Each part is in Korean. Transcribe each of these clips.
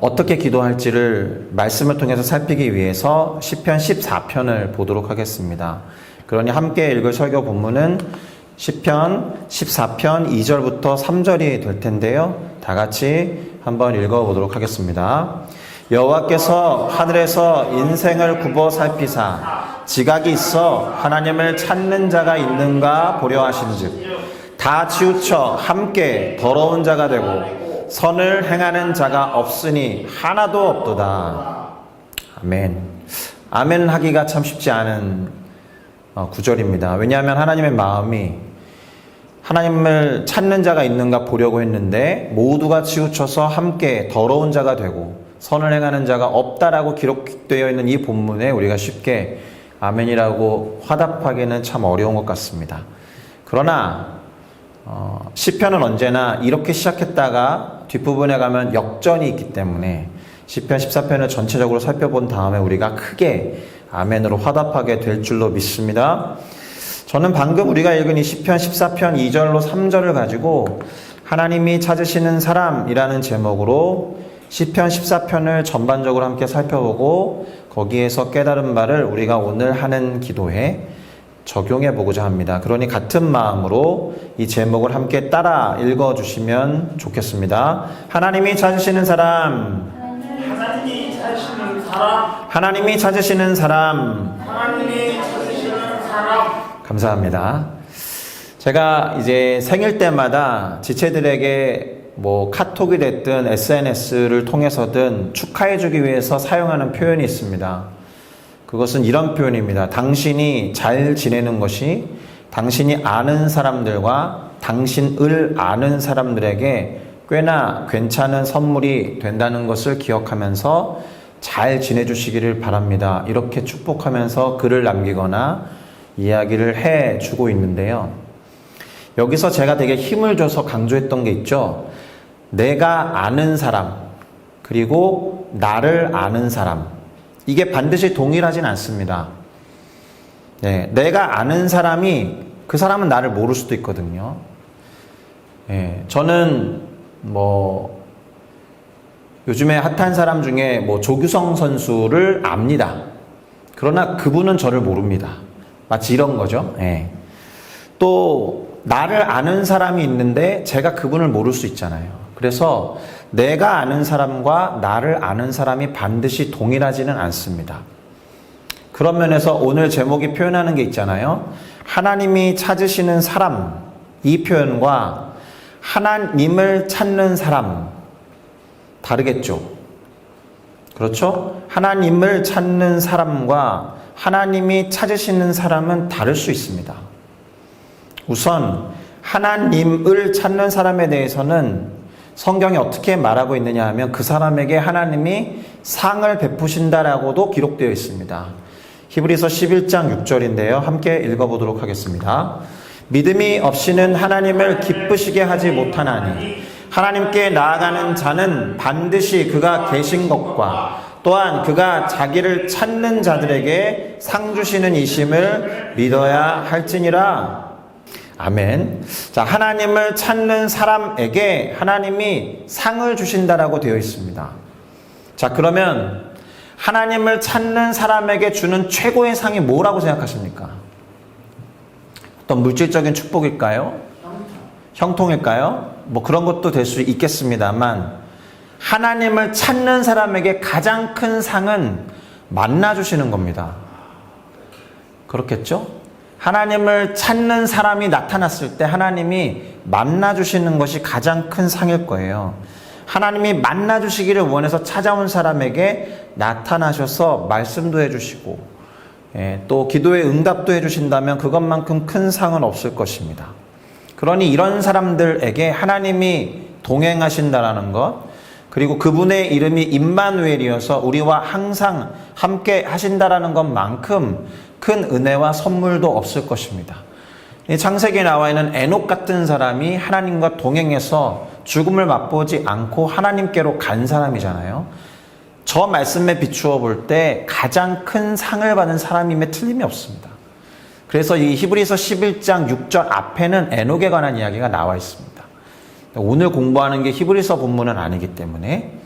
어떻게 기도할지를 말씀을 통해서 살피기 위해서 시편 14편을 보도록 하겠습니다. 그러니 함께 읽을 설교 본문은 시편 14편 2절부터 3절이 될 텐데요. 다 같이 한번 읽어보도록 하겠습니다. 여호와께서 하늘에서 인생을 굽어 살피사 지각이 있어 하나님을 찾는 자가 있는가 보려 하신즉 다 치우쳐 함께 더러운 자가 되고 선을 행하는 자가 없으니 하나도 없도다. 아멘. 아멘 하기가 참 쉽지 않은 구절입니다. 왜냐하면 하나님의 마음이 하나님을 찾는 자가 있는가 보려고 했는데 모두가 치우쳐서 함께 더러운 자가 되고 선을 행하는 자가 없다라고 기록되어 있는 이 본문에 우리가 쉽게 아멘이라고 화답하기는 참 어려운 것 같습니다. 그러나 시편은 언제나 이렇게 시작했다가 뒷부분에 가면 역전이 있기 때문에 시편 14편을 전체적으로 살펴본 다음에 우리가 크게 아멘으로 화답하게 될 줄로 믿습니다. 저는 방금 우리가 읽은 이 시편 14편 2절로 3절을 가지고 하나님이 찾으시는 사람이라는 제목으로 시편 14편을 전반적으로 함께 살펴보고 거기에서 깨달은 바를 우리가 오늘 하는 기도에 적용해 보고자 합니다. 그러니 같은 마음으로 이 제목을 함께 따라 읽어주시면 좋겠습니다. 하나님이 찾으시는 사람, 하나님이 찾으시는 사람, 하나님이 찾으시는 사람, 하나님이 찾으시는 사람. 감사합니다. 제가 이제 생일 때마다 지체들에게 카톡이 됐든 SNS를 통해서든 축하해주기 위해서 사용하는 표현이 있습니다. 그것은 이런 표현입니다. 당신이 잘 지내는 것이 당신이 아는 사람들과 당신을 아는 사람들에게 꽤나 괜찮은 선물이 된다는 것을 기억하면서 잘 지내주시기를 바랍니다. 이렇게 축복하면서 글을 남기거나 이야기를 해주고 있는데요. 여기서 제가 되게 힘을 줘서 강조했던 게 있죠. 내가 아는 사람, 그리고 나를 아는 사람. 이게 반드시 동일하진 않습니다. 네, 내가 아는 사람이 그 사람은 나를 모를 수도 있거든요. 네, 저는 요즘에 핫한 사람 중에 조규성 선수를 압니다. 그러나 그분은 저를 모릅니다. 마치 이런 거죠. 네. 또 나를 아는 사람이 있는데 제가 그분을 모를 수 있잖아요. 그래서 내가 아는 사람과 나를 아는 사람이 반드시 동일하지는 않습니다. 그런 면에서 오늘 제목이 표현하는 게 있잖아요. 하나님이 찾으시는 사람, 이 표현과 하나님을 찾는 사람 다르겠죠. 그렇죠? 하나님을 찾는 사람과 하나님이 찾으시는 사람은 다를 수 있습니다. 우선 하나님을 찾는 사람에 대해서는 성경이 어떻게 말하고 있느냐 하면 그 사람에게 하나님이 상을 베푸신다라고도 기록되어 있습니다. 히브리서 11장 6절인데요. 함께 읽어보도록 하겠습니다. 믿음이 없이는 하나님을 기쁘시게 하지 못하나니 하나님께 나아가는 자는 반드시 그가 계신 것과 또한 그가 자기를 찾는 자들에게 상 주시는 이심을 믿어야 할지니라. 아멘. 자, 하나님을 찾는 사람에게 하나님이 상을 주신다라고 되어 있습니다. 자, 그러면 하나님을 찾는 사람에게 주는 최고의 상이 뭐라고 생각하십니까? 어떤 물질적인 축복일까요? 형통일까요? 그런 것도 될 수 있겠습니다만 하나님을 찾는 사람에게 가장 큰 상은 만나주시는 겁니다. 그렇겠죠? 하나님을 찾는 사람이 나타났을 때 하나님이 만나주시는 것이 가장 큰 상일 거예요. 하나님이 만나주시기를 원해서 찾아온 사람에게 나타나셔서 말씀도 해주시고 또 기도의 응답도 해주신다면 그것만큼 큰 상은 없을 것입니다. 그러니 이런 사람들에게 하나님이 동행하신다라는 것, 그리고 그분의 이름이 임마누엘이어서 우리와 항상 함께 하신다라는 것만큼 큰 은혜와 선물도 없을 것입니다. 창세기에 나와 있는 에녹 같은 사람이 하나님과 동행해서 죽음을 맛보지 않고 하나님께로 간 사람이잖아요. 저 말씀에 비추어 볼 때 가장 큰 상을 받은 사람임에 틀림이 없습니다. 그래서 이 히브리서 11장 6절 앞에는 에녹에 관한 이야기가 나와 있습니다. 오늘 공부하는 게 히브리서 본문은 아니기 때문에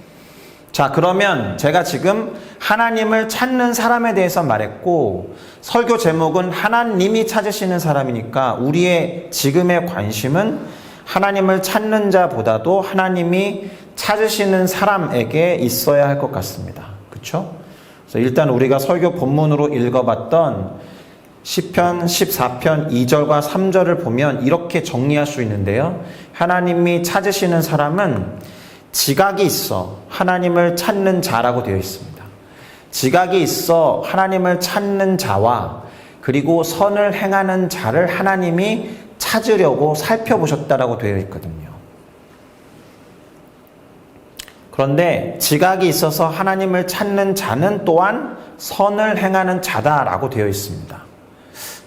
자, 그러면 제가 지금 하나님을 찾는 사람에 대해서 말했고, 설교 제목은 하나님이 찾으시는 사람이니까 우리의 지금의 관심은 하나님을 찾는 자보다도 하나님이 찾으시는 사람에게 있어야 할 것 같습니다. 그렇죠? 그래서 일단 우리가 설교 본문으로 읽어봤던 시편 14편 2절과 3절을 보면 이렇게 정리할 수 있는데요. 하나님이 찾으시는 사람은 지각이 있어 하나님을 찾는 자라고 되어 있습니다. 지각이 있어 하나님을 찾는 자와 그리고 선을 행하는 자를 하나님이 찾으려고 살펴보셨다라고 되어 있거든요. 그런데 지각이 있어서 하나님을 찾는 자는 또한 선을 행하는 자다라고 되어 있습니다.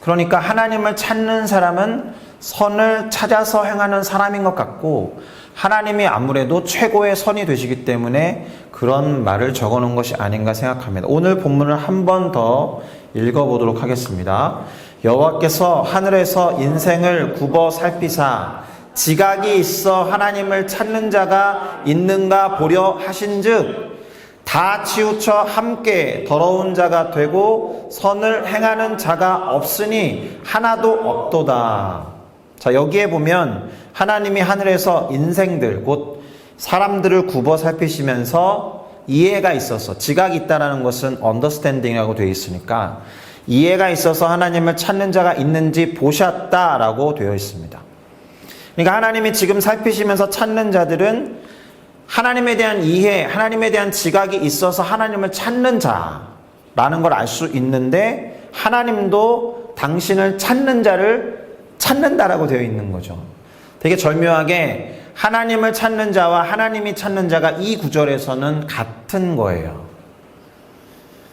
그러니까 하나님을 찾는 사람은 선을 찾아서 행하는 사람인 것 같고, 하나님이 아무래도 최고의 선이 되시기 때문에 그런 말을 적어놓은 것이 아닌가 생각합니다. 오늘 본문을 한 번 더 읽어보도록 하겠습니다. 여호와께서 하늘에서 인생을 굽어 살피사 지각이 있어 하나님을 찾는 자가 있는가 보려 하신즉 다 치우쳐 함께 더러운 자가 되고 선을 행하는 자가 없으니 하나도 없도다. 자, 여기에 보면 하나님이 하늘에서 인생들 곧 사람들을 굽어 살피시면서 이해가 있어서, 지각이 있다는 것은 언더스탠딩이라고 되어 있으니까 이해가 있어서 하나님을 찾는 자가 있는지 보셨다라고 되어 있습니다. 그러니까 하나님이 지금 살피시면서 찾는 자들은 하나님에 대한 이해, 하나님에 대한 지각이 있어서 하나님을 찾는 자라는 걸 알 수 있는데, 하나님도 당신을 찾는 자를 찾는다라고 되어 있는 거죠. 되게 절묘하게 하나님을 찾는 자와 하나님이 찾는 자가 이 구절에서는 같은 거예요.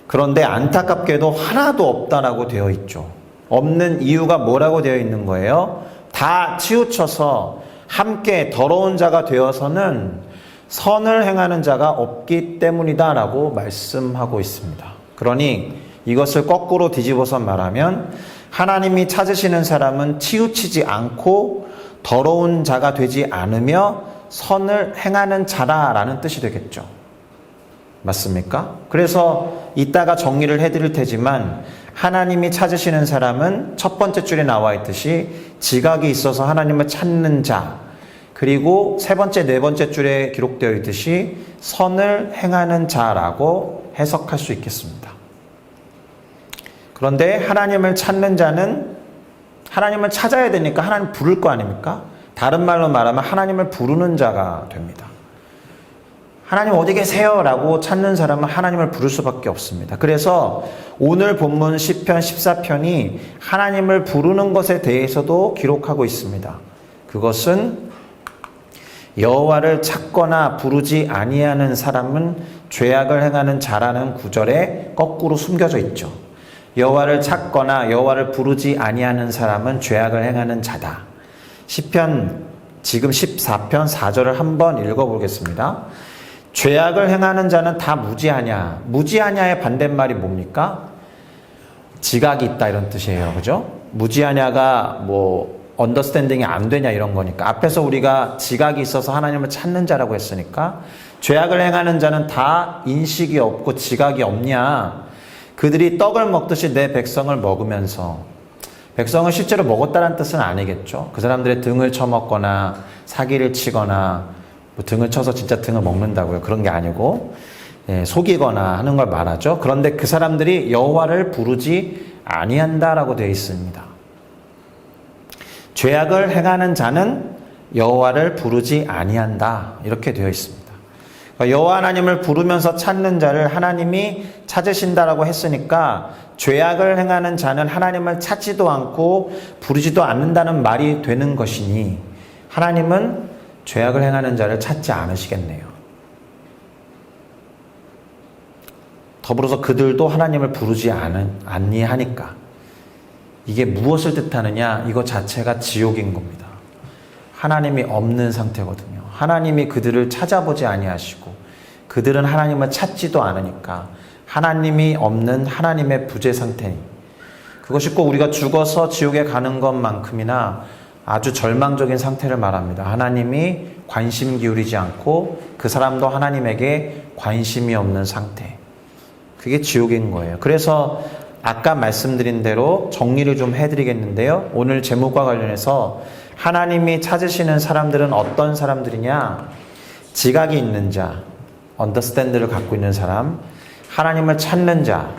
그런데 안타깝게도 하나도 없다라고 되어 있죠. 없는 이유가 뭐라고 되어 있는 거예요? 다 치우쳐서 함께 더러운 자가 되어서는 선을 행하는 자가 없기 때문이다라고 말씀하고 있습니다. 그러니 이것을 거꾸로 뒤집어서 말하면 하나님이 찾으시는 사람은 치우치지 않고 더러운 자가 되지 않으며 선을 행하는 자라라는 뜻이 되겠죠. 맞습니까? 그래서 이따가 정리를 해드릴 테지만 하나님이 찾으시는 사람은 첫 번째 줄에 나와 있듯이 지각이 있어서 하나님을 찾는 자, 그리고 세 번째, 네 번째 줄에 기록되어 있듯이 선을 행하는 자라고 해석할 수 있겠습니다. 그런데 하나님을 찾는 자는 하나님을 찾아야 되니까 하나님 부를 거 아닙니까? 다른 말로 말하면 하나님을 부르는 자가 됩니다. 하나님 어디 계세요? 라고 찾는 사람은 하나님을 부를 수밖에 없습니다. 그래서 오늘 본문 시편 14편이 하나님을 부르는 것에 대해서도 기록하고 있습니다. 그것은 여호와를 찾거나 부르지 아니하는 사람은 죄악을 행하는 자라는 구절에 거꾸로 숨겨져 있죠. 여호와를 찾거나 여호와를 부르지 아니하는 사람은 죄악을 행하는 자다. 시편 지금 14편 4절을 한번 읽어보겠습니다. 죄악을 행하는 자는 다 무지하냐. 무지하냐의 반대말이 뭡니까? 지각이 있다 이런 뜻이에요. 그죠? 무지하냐가 뭐 언더스탠딩이 안 되냐 이런 거니까. 앞에서 우리가 지각이 있어서 하나님을 찾는 자라고 했으니까 죄악을 행하는 자는 다 인식이 없고 지각이 없냐. 그들이 떡을 먹듯이 내 백성을 먹으면서, 백성을 실제로 먹었다는 뜻은 아니겠죠. 그 사람들의 등을 쳐먹거나 사기를 치거나 뭐 등을 쳐서 진짜 등을 먹는다고요. 그런 게 아니고 속이거나 하는 걸 말하죠. 그런데 그 사람들이 여호와를 부르지 아니한다라고 되어 있습니다. 죄악을 행하는 자는 여호와를 부르지 아니한다 이렇게 되어 있습니다. 여호와 하나님을 부르면서 찾는 자를 하나님이 찾으신다라고 했으니까 죄악을 행하는 자는 하나님을 찾지도 않고 부르지도 않는다는 말이 되는 것이니 하나님은 죄악을 행하는 자를 찾지 않으시겠네요. 더불어서 그들도 하나님을 부르지 아니하니까. 이게 무엇을 뜻하느냐? 이거 자체가 지옥인 겁니다. 하나님이 없는 상태거든요. 하나님이 그들을 찾아보지 아니하시고 그들은 하나님을 찾지도 않으니까 하나님이 없는 하나님의 부재 상태니, 그것이 꼭 우리가 죽어서 지옥에 가는 것만큼이나 아주 절망적인 상태를 말합니다. 하나님이 관심 기울이지 않고 그 사람도 하나님에게 관심이 없는 상태. 그게 지옥인 거예요. 그래서 아까 말씀드린 대로 정리를 좀 해드리겠는데요. 오늘 제목과 관련해서 하나님이 찾으시는 사람들은 어떤 사람들이냐? 지각이 있는 자, 언더스탠드를 갖고 있는 사람, 하나님을 찾는 자,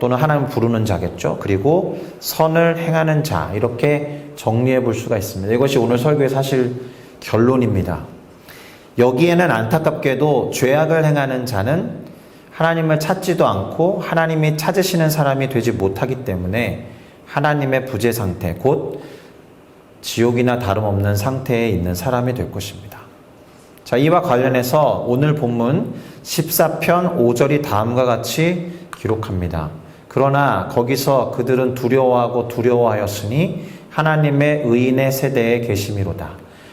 또는 하나님을 부르는 자겠죠. 그리고 선을 행하는 자, 이렇게 정리해 볼 수가 있습니다. 이것이 오늘 설교의 사실 결론입니다. 여기에는 안타깝게도 죄악을 행하는 자는 하나님을 찾지도 않고 하나님이 찾으시는 사람이 되지 못하기 때문에 하나님의 부재 상태, 곧 지옥이나 다름없는 상태에 있는 사람이 될 것입니다. 자, 이와 관련해서 오늘 본문 14편 5절이 다음과 같이 기록합니다. 그러나 거기서 그들은 두려워하고 두려워하였으니 하나님의 의인의 세대에 계심이로다.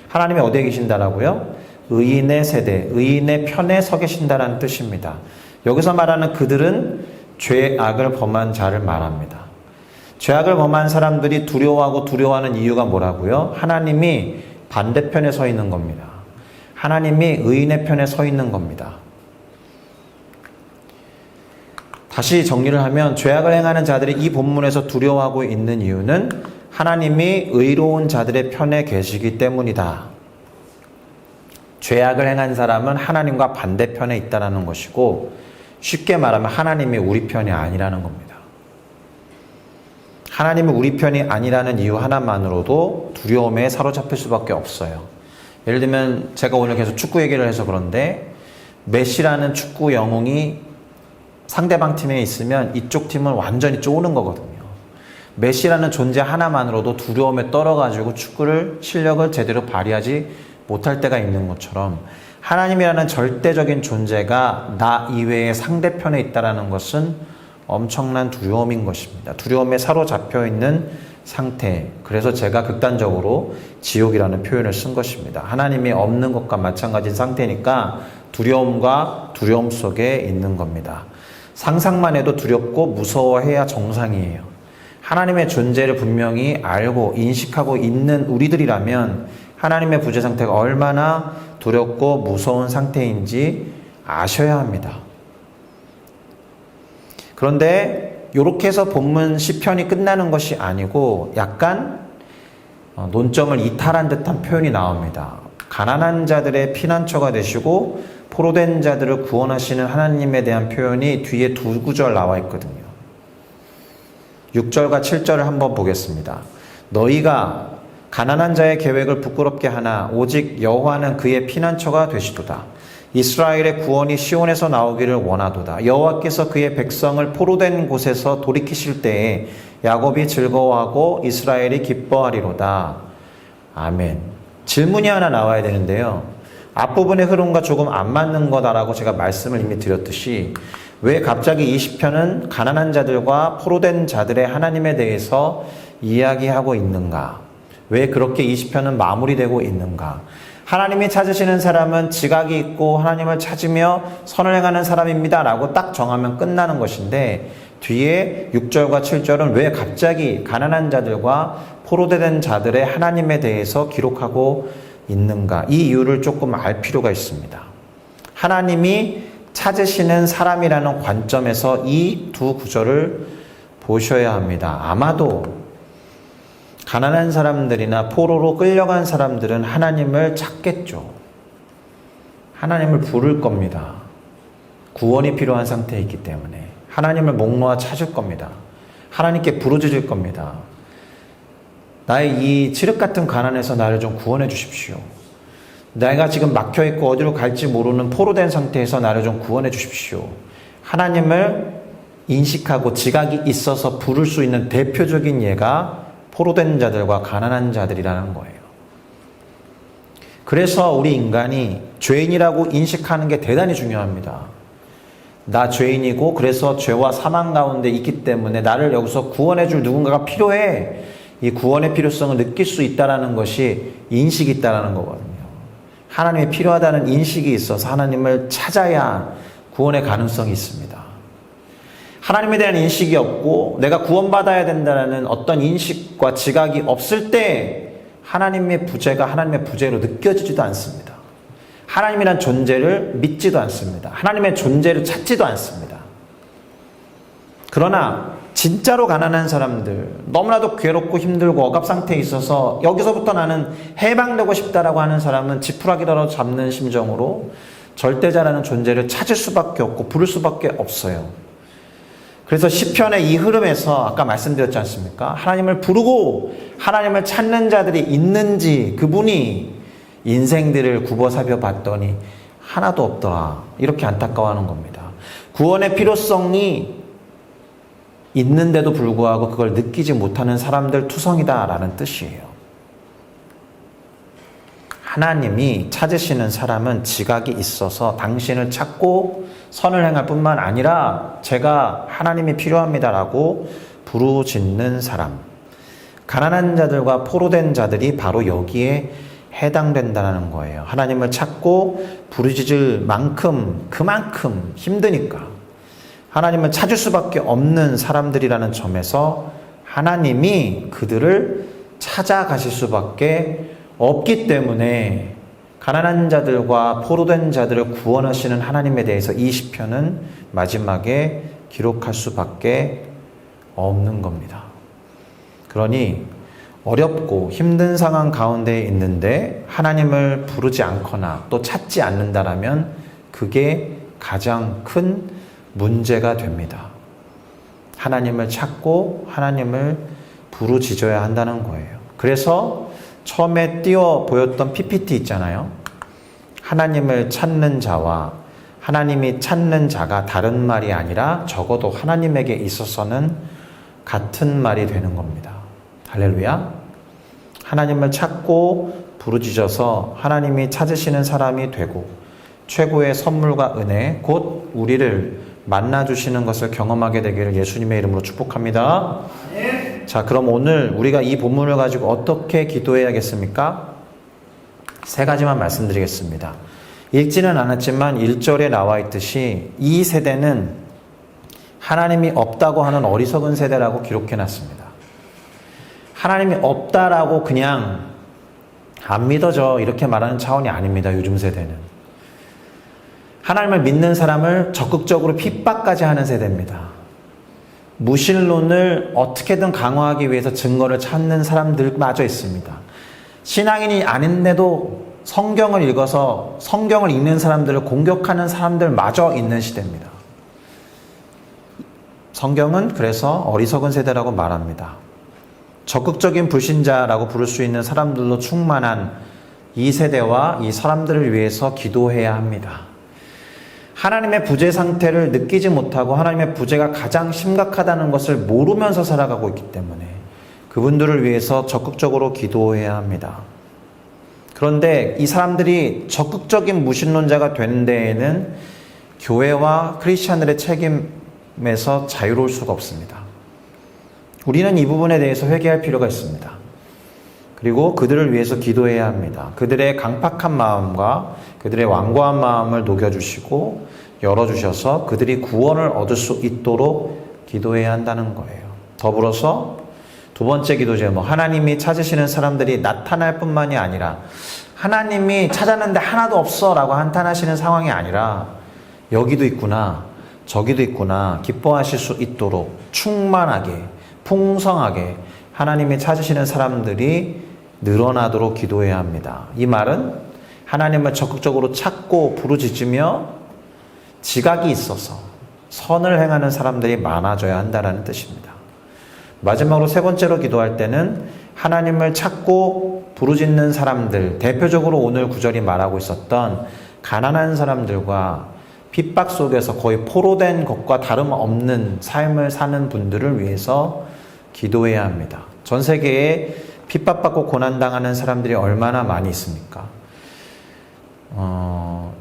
하나님이 어디에 계신다라고요? 의인의 세대, 의인의 편에 서 계신다라는 뜻입니다. 여기서 말하는 그들은 죄악을 범한 자를 말합니다. 죄악을 범한 사람들이 두려워하고 두려워하는 이유가 뭐라고요? 하나님이 반대편에 서 있는 겁니다. 하나님이 의인의 편에 서 있는 겁니다. 다시 정리를 하면 죄악을 행하는 자들이 이 본문에서 두려워하고 있는 이유는 하나님이 의로운 자들의 편에 계시기 때문이다. 죄악을 행한 사람은 하나님과 반대편에 있다는 것이고, 쉽게 말하면 하나님이 우리 편이 아니라는 겁니다. 하나님이 우리 편이 아니라는 이유 하나만으로도 두려움에 사로잡힐 수밖에 없어요. 예를 들면 제가 오늘 계속 축구 얘기를 해서 그런데 메시라는 축구 영웅이 상대방 팀에 있으면 이쪽 팀은 완전히 쪼는 거거든요. 메시라는 존재 하나만으로도 두려움에 떨어가지고 축구를 실력을 제대로 발휘하지 못할 때가 있는 것처럼 하나님이라는 절대적인 존재가 나 이외의 상대편에 있다는 것은 엄청난 두려움인 것입니다. 두려움에 사로잡혀 있는 상태. 그래서 제가 극단적으로 지옥이라는 표현을 쓴 것입니다. 하나님이 없는 것과 마찬가지인 상태니까 두려움과 두려움 속에 있는 겁니다. 상상만 해도 두렵고 무서워해야 정상이에요. 하나님의 존재를 분명히 알고 인식하고 있는 우리들이라면 하나님의 부재 상태가 얼마나 두렵고 무서운 상태인지 아셔야 합니다. 그런데 이렇게 해서 본문 시편이 끝나는 것이 아니고 약간 논점을 이탈한 듯한 표현이 나옵니다. 가난한 자들의 피난처가 되시고 포로된 자들을 구원하시는 하나님에 대한 표현이 뒤에 두 구절 나와 있거든요. 6절과 7절을 한번 보겠습니다. 너희가 가난한 자의 계획을 부끄럽게 하나 오직 여호와는 그의 피난처가 되시도다. 이스라엘의 구원이 시온에서 나오기를 원하도다. 여호와께서 그의 백성을 포로된 곳에서 돌이키실 때에 야곱이 즐거워하고 이스라엘이 기뻐하리로다. 아멘. 질문이 하나 나와야 되는데요. 앞부분의 흐름과 조금 안 맞는 거다라고 제가 말씀을 이미 드렸듯이 왜 갑자기 이 시편은 가난한 자들과 포로된 자들의 하나님에 대해서 이야기하고 있는가? 왜 그렇게 이 시편은 마무리되고 있는가? 하나님이 찾으시는 사람은 지각이 있고 하나님을 찾으며 선을 행하는 사람입니다 라고 딱 정하면 끝나는 것인데 뒤에 6절과 7절은 왜 갑자기 가난한 자들과 포로된 자들의 하나님에 대해서 기록하고 있는가? 이 이유를 조금 알 필요가 있습니다. 하나님이 찾으시는 사람이라는 관점에서 이 두 구절을 보셔야 합니다. 아마도 가난한 사람들이나 포로로 끌려간 사람들은 하나님을 찾겠죠. 하나님을 부를 겁니다. 구원이 필요한 상태에 있기 때문에 하나님을 목 놓아 찾을 겁니다. 하나님께 부르짖을 겁니다. 나의 이 칠흑 같은 가난에서 나를 좀 구원해 주십시오. 내가 지금 막혀있고 어디로 갈지 모르는 포로된 상태에서 나를 좀 구원해 주십시오. 하나님을 인식하고 지각이 있어서 부를 수 있는 대표적인 예가 포로된 자들과 가난한 자들이라는 거예요. 그래서 우리 인간이 죄인이라고 인식하는 게 대단히 중요합니다. 나 죄인이고 그래서 죄와 사망 가운데 있기 때문에 나를 여기서 구원해 줄 누군가가 필요해. 이 구원의 필요성을 느낄 수 있다는 것이 인식이 있다는 거거든요. 하나님이 필요하다는 인식이 있어서 하나님을 찾아야 구원의 가능성이 있습니다. 하나님에 대한 인식이 없고 내가 구원받아야 된다는 어떤 인식과 지각이 없을 때 하나님의 부재가 하나님의 부재로 느껴지지도 않습니다. 하나님이란 존재를 믿지도 않습니다. 하나님의 존재를 찾지도 않습니다. 그러나 진짜로 가난한 사람들, 너무나도 괴롭고 힘들고 억압 상태에 있어서 여기서부터 나는 해방되고 싶다라고 하는 사람은 지푸라기라도 잡는 심정으로 절대자라는 존재를 찾을 수밖에 없고 부를 수밖에 없어요. 그래서 시편의 이 흐름에서 아까 말씀드렸지 않습니까? 하나님을 부르고 하나님을 찾는 자들이 있는지 그분이 인생들을 굽어 살펴봤더니 하나도 없더라. 이렇게 안타까워하는 겁니다. 구원의 필요성이 있는데도 불구하고 그걸 느끼지 못하는 사람들 투성이다라는 뜻이에요. 하나님이 찾으시는 사람은 지각이 있어서 당신을 찾고 선을 행할 뿐만 아니라 제가 하나님이 필요합니다라고 부르짖는 사람. 가난한 자들과 포로된 자들이 바로 여기에 해당된다는 거예요. 하나님을 찾고 부르짖을 만큼 그만큼 힘드니까 하나님을 찾을 수밖에 없는 사람들이라는 점에서 하나님이 그들을 찾아가실 수밖에 없기 때문에 가난한 자들과 포로된 자들을 구원하시는 하나님에 대해서 이 시편은 마지막에 기록할 수밖에 없는 겁니다. 그러니 어렵고 힘든 상황 가운데 있는데 하나님을 부르지 않거나 또 찾지 않는다라면 그게 가장 큰 문제가 됩니다. 하나님을 찾고 하나님을 부르짖어야 한다는 거예요. 그래서 처음에 띄워 보였던 PPT 있잖아요. 하나님을 찾는 자와 하나님이 찾는 자가 다른 말이 아니라 적어도 하나님에게 있어서는 같은 말이 되는 겁니다. 할렐루야. 하나님을 찾고 부르짖어서 하나님이 찾으시는 사람이 되고 최고의 선물과 은혜 곧 우리를 만나주시는 것을 경험하게 되기를 예수님의 이름으로 축복합니다. 자, 그럼 오늘 우리가 이 본문을 가지고 어떻게 기도해야겠습니까? 세 가지만 말씀드리겠습니다. 읽지는 않았지만 1절에 나와 있듯이 이 세대는 하나님이 없다고 하는 어리석은 세대라고 기록해놨습니다. 하나님이 없다라고 그냥 안 믿어져 이렇게 말하는 차원이 아닙니다. 요즘 세대는. 하나님을 믿는 사람을 적극적으로 핍박까지 하는 세대입니다. 무신론을 어떻게든 강화하기 위해서 증거를 찾는 사람들마저 있습니다. 신앙인이 아닌데도 성경을 읽어서 성경을 읽는 사람들을 공격하는 사람들마저 있는 시대입니다. 성경은 그래서 어리석은 세대라고 말합니다. 적극적인 불신자라고 부를 수 있는 사람들로 충만한 이 세대와 이 사람들을 위해서 기도해야 합니다. 하나님의 부재 상태를 느끼지 못하고 하나님의 부재가 가장 심각하다는 것을 모르면서 살아가고 있기 때문에 그분들을 위해서 적극적으로 기도해야 합니다. 그런데 이 사람들이 적극적인 무신론자가 되는 데에는 교회와 크리스찬들의 책임에서 자유로울 수가 없습니다. 우리는 이 부분에 대해서 회개할 필요가 있습니다. 그리고 그들을 위해서 기도해야 합니다. 그들의 강팍한 마음과 그들의 완고한 마음을 녹여주시고 열어주셔서 그들이 구원을 얻을 수 있도록 기도해야 한다는 거예요. 더불어서 두 번째 기도 제목, 하나님이 찾으시는 사람들이 나타날 뿐만이 아니라 하나님이 찾았는데 하나도 없어 라고 한탄하시는 상황이 아니라 여기도 있구나 저기도 있구나 기뻐하실 수 있도록 충만하게 풍성하게 하나님이 찾으시는 사람들이 늘어나도록 기도해야 합니다. 이 말은 하나님을 적극적으로 찾고 부르짖으며 지각이 있어서 선을 행하는 사람들이 많아져야 한다는 뜻입니다. 마지막으로 세 번째로 기도할 때는 하나님을 찾고 부르짖는 사람들, 대표적으로 오늘 구절이 말하고 있었던 가난한 사람들과 핍박 속에서 거의 포로된 것과 다름없는 삶을 사는 분들을 위해서 기도해야 합니다. 전 세계에 핍박받고 고난당하는 사람들이 얼마나 많이 있습니까?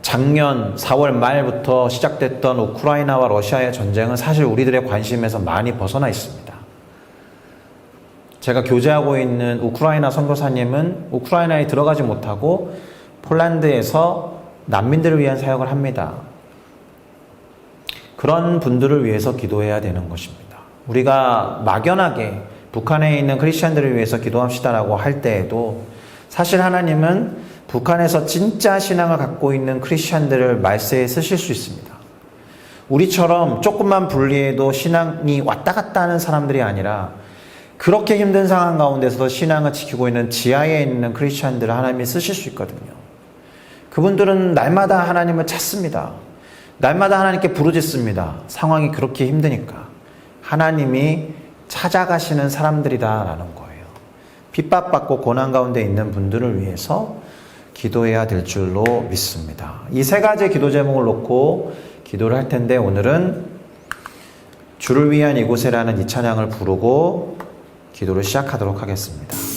작년 4월 말부터 시작됐던 우크라이나와 러시아의 전쟁은 사실 우리들의 관심에서 많이 벗어나 있습니다. 제가 교제하고 있는 우크라이나 선교사님은 우크라이나에 들어가지 못하고 폴란드에서 난민들을 위한 사역을 합니다. 그런 분들을 위해서 기도해야 되는 것입니다. 우리가 막연하게 북한에 있는 크리스찬들을 위해서 기도합시다라고 할 때에도 사실 하나님은 북한에서 진짜 신앙을 갖고 있는 크리스찬들을 말세에 쓰실 수 있습니다. 우리처럼 조금만 분리해도 신앙이 왔다 갔다 하는 사람들이 아니라 그렇게 힘든 상황 가운데서도 신앙을 지키고 있는 지하에 있는 크리스찬들을 하나님이 쓰실 수 있거든요. 그분들은 날마다 하나님을 찾습니다. 날마다 하나님께 부르짖습니다. 상황이 그렇게 힘드니까. 하나님이 찾아가시는 사람들이다라는 거예요. 핍박받고 고난 가운데 있는 분들을 위해서 기도해야 될 줄로 믿습니다. 이 세 가지 기도 제목을 놓고 기도를 할 텐데 오늘은 주를 위한 이곳에라는 이 찬양을 부르고 기도를 시작하도록 하겠습니다.